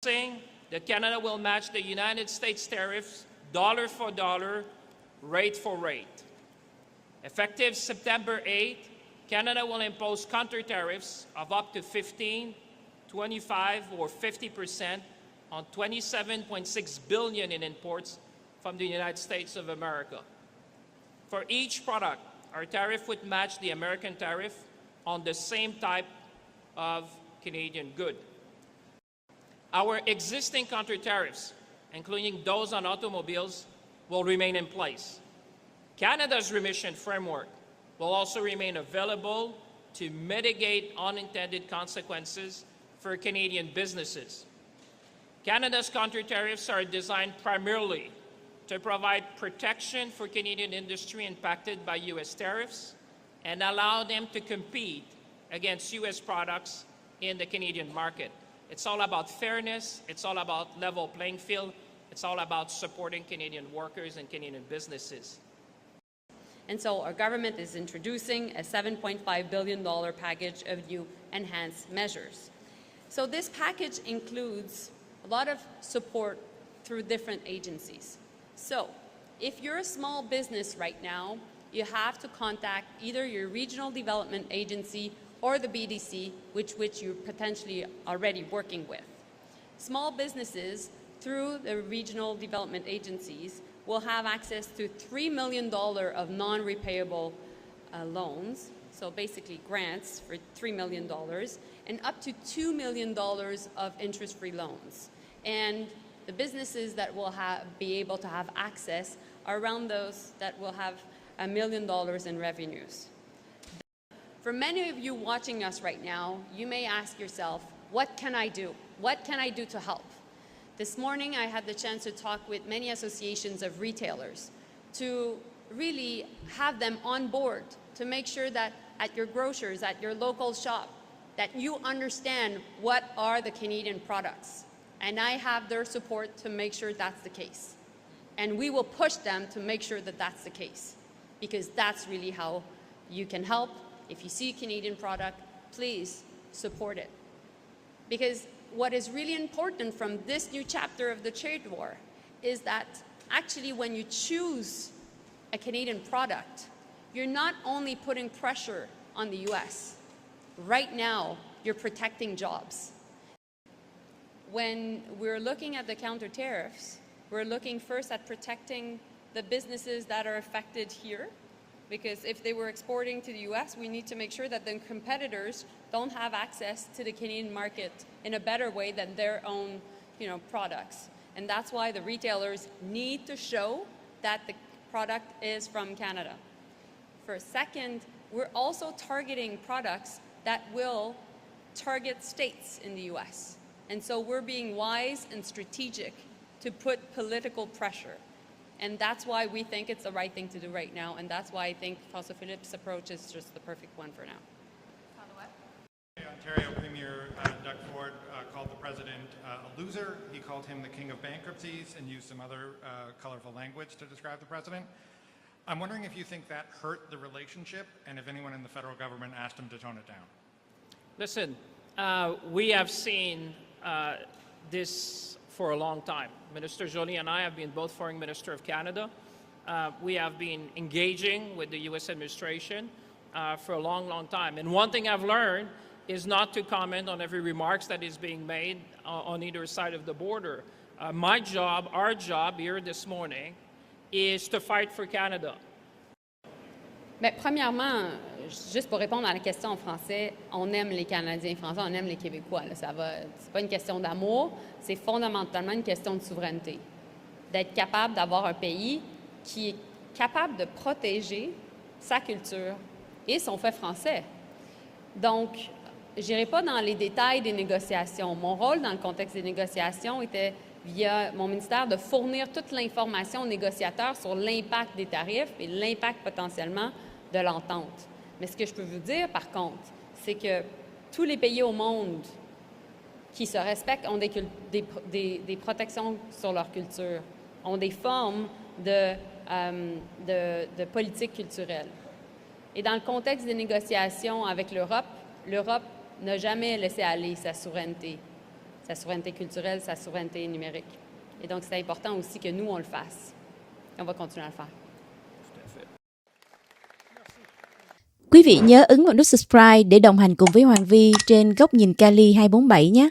saying that Canada will match the United States tariffs dollar for dollar, rate for rate. Effective September 8, Canada will impose counter tariffs of up to 15, 25, or 50% on $27.6 billion in imports from the United States of America. For each product, our tariff would match the American tariff on the same type of Canadian good. Our existing counter tariffs, including those on automobiles, will remain in place. Canada's remission framework will also remain available to mitigate unintended consequences for Canadian businesses. Canada's counter tariffs are designed primarily to provide protection for Canadian industry impacted by U.S. tariffs and allow them to compete against U.S. products in the Canadian market. It's all about fairness, it's all about level playing field, it's all about supporting Canadian workers and Canadian businesses. And so our government is introducing a $7.5 billion package of new enhanced measures. So this package includes a lot of support through different agencies. So if you're a small business right now, you have to contact either your regional development agency or the BDC, which you're potentially already working with. Small businesses, through the regional development agencies, will have access to $3 million of non-repayable loans, so basically grants for $3 million, and up to $2 million of interest-free loans. And the businesses that will be able to have access are around those that will have $1 million in revenues. For many of you watching us right now, you may ask yourself, what can I do? What can I do to help? This morning, I had the chance to talk with many associations of retailers to really have them on board to make sure that at your grocers, at your local shop, that you understand what are the Canadian products. And I have their support to make sure that's the case. And we will push them to make sure that that's the case, because that's really how you can help. If you see a Canadian product, please support it. Because what is really important from this new chapter of the trade war is that actually when you choose a Canadian product, you're not only putting pressure on the US. Right now, you're protecting jobs. When we're looking at the counter tariffs, we're looking first at protecting the businesses that are affected here, because if they were exporting to the US, we need to make sure that the competitors don't have access to the Canadian market in a better way than their own products. And that's why the retailers need to show that the product is from Canada. For a second, we're also targeting products that will target states in the US. And so we're being wise and strategic to put political pressure. And that's why we think it's the right thing to do right now, and that's why I think François-Philippe's approach is just the perfect one for now. Ontario Premier Doug Ford called the president a loser. He called him the king of bankruptcies and used some other colorful language to describe the president. I'm wondering if you think that hurt the relationship, and if anyone in the federal government asked him to tone it down. Listen, we have seen this for a long time. Minister Joly and I have been both Foreign Minister of Canada. We have been engaging with the U.S. administration for a long, long time. And one thing I've learned is not to comment on every remarks that is being made on either side of the border. My job, our job here this morning, is to fight for Canada. Mais premièrement, juste pour répondre à la question en français, on aime les Canadiens français, on aime les Québécois. Là, c'est pas une question d'amour, c'est fondamentalement une question de souveraineté. D'être capable d'avoir un pays qui est capable de protéger sa culture et son fait français. Donc, je n'irai pas dans les détails des négociations. Mon rôle dans le contexte des négociations était, via mon ministère, de fournir toute l'information aux négociateurs sur l'impact des tarifs et l'impact potentiellement de l'entente. Mais ce que je peux vous dire, par contre, c'est que tous les pays au monde qui se respectent ont des protections sur leur culture, ont des formes de politique culturelle. Et dans le contexte des négociations avec l'Europe n'a jamais laissé aller sa souveraineté. sa souveraineté culturelle, sa souveraineté numérique. Et donc, c'est important aussi que nous, on le fasse. Et on va continuer à le faire. Quý vị nhớ ấn vào nút subscribe để đồng hành cùng với Hoàng Vy trên Góc Nhìn Cali 247 nhé.